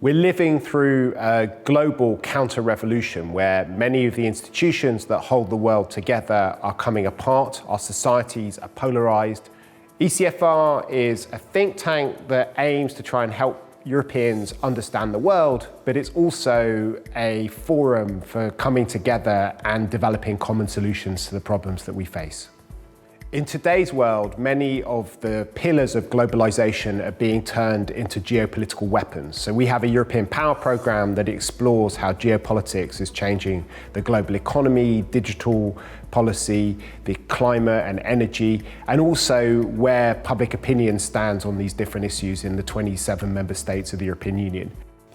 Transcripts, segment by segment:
We're living through a global counter-revolution where many of the institutions that hold the world together are coming apart. Our societies are polarized. ECFR is a think tank that aims to try and help Europeans understand the world, but it's also a forum for coming together and developing common solutions to the problems that we face. In today's world, many of the pillars of globalization are being turned into geopolitical weapons. So we have a European power program that explores how geopolitics is changing the global economy, digital policy, the climate and energy, and also where public opinion stands on these different issues in the 27 member states of the European Union.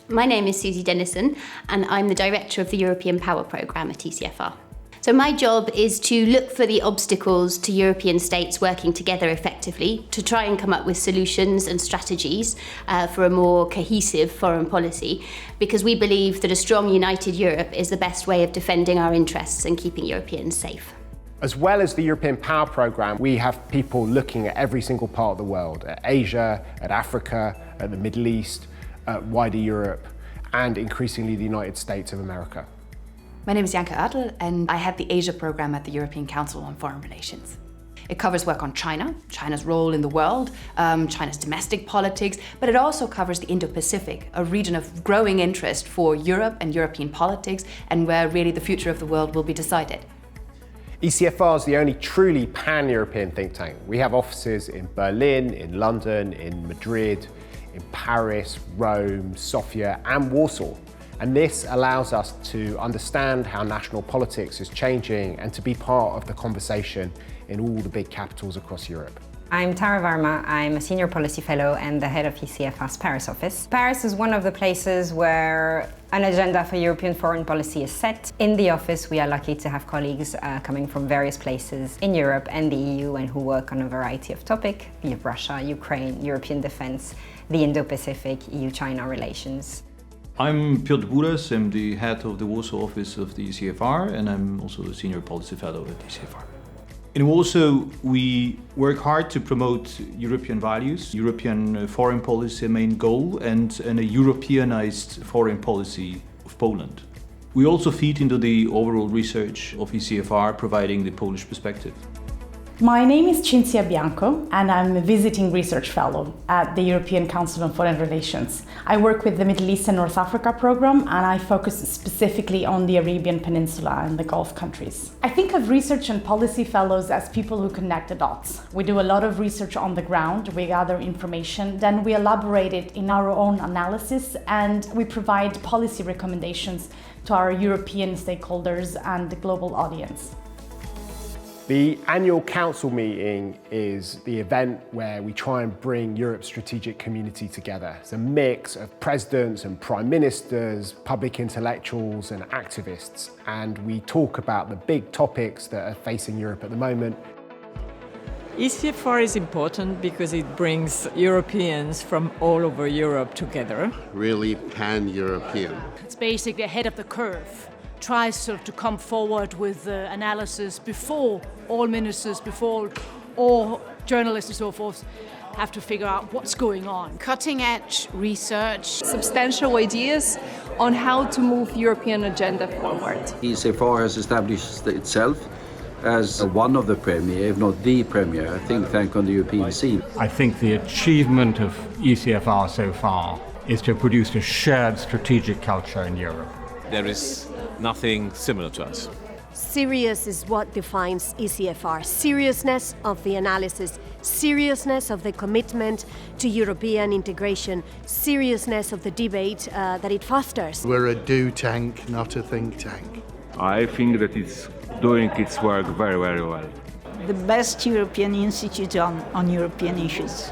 My name is Susie Dennison, and I'm the director of the European Power Programme at ECFR. So my job is to look for the obstacles to European states working together effectively to try and come up with solutions and strategies for a more cohesive foreign policy, because we believe that a strong, united Europe is the best way of defending our interests and keeping Europeans safe. As well as the European Power Programme, we have people looking at every single part of the world, at Asia, at Africa, at the Middle East, at wider Europe, and increasingly the United States of America. My name is Janke Oertel, and I head the Asia program at the European Council on Foreign Relations. It covers work on China, China's role in the world, China's domestic politics, but it also covers the Indo-Pacific, a region of growing interest for Europe and European politics, and where really the future of the world will be decided. ECFR is the only truly pan-European think tank. We have offices in Berlin, in London, in Madrid, in Paris, Rome, Sofia, and Warsaw. And this allows us to understand how national politics is changing and to be part of the conversation in all the big capitals across Europe. I'm Tara Varma. I'm a senior policy fellow and the head of ECFR's Paris office. Paris is one of the places where an agenda for European foreign policy is set. In the office, we are lucky to have colleagues coming from various places in Europe and the EU and who work on a variety of topics, be it Russia, Ukraine, European defense, the Indo-Pacific, EU-China relations. I'm Piotr Buras, I'm the head of the Warsaw office of the ECFR, and I'm also a senior policy fellow at ECFR. In Warsaw, we work hard to promote European values, European foreign policy main goal, and a Europeanized foreign policy of Poland. We also feed into the overall research of ECFR, providing the Polish perspective. My name is Cinzia Bianco, and I'm a visiting research fellow at the European Council on Foreign Relations. I work with the Middle East and North Africa program, and I focus specifically on the Arabian Peninsula and the Gulf countries. I think of research and policy fellows as people who connect the dots. We do a lot of research on the ground, we gather information, then we elaborate it in our own analysis, and we provide policy recommendations to our European stakeholders and the global audience. The annual council meeting is the event where we try and bring Europe's strategic community together. It's a mix of presidents and prime ministers, public intellectuals and activists, and we talk about the big topics that are facing Europe at the moment. ECFR is important because it brings Europeans from all over Europe together. Really pan-European. It's basically ahead of the curve. Tries sort of to come forward with analysis before all ministers, before all journalists and so forth have to figure out what's going on. Cutting-edge research. Substantial ideas on how to move European agenda forward. ECFR has established itself as one of the premier, if not the premier, think tank on the European scene. I think the achievement of ECFR so far is to produce a shared strategic culture in Europe. There is nothing similar to us. Serious is what defines ECFR. Seriousness of the analysis, seriousness of the commitment to European integration, seriousness of the debate that it fosters. We're a do tank, not a think tank. I think that it's doing its work very, very well. The best European institute on European issues.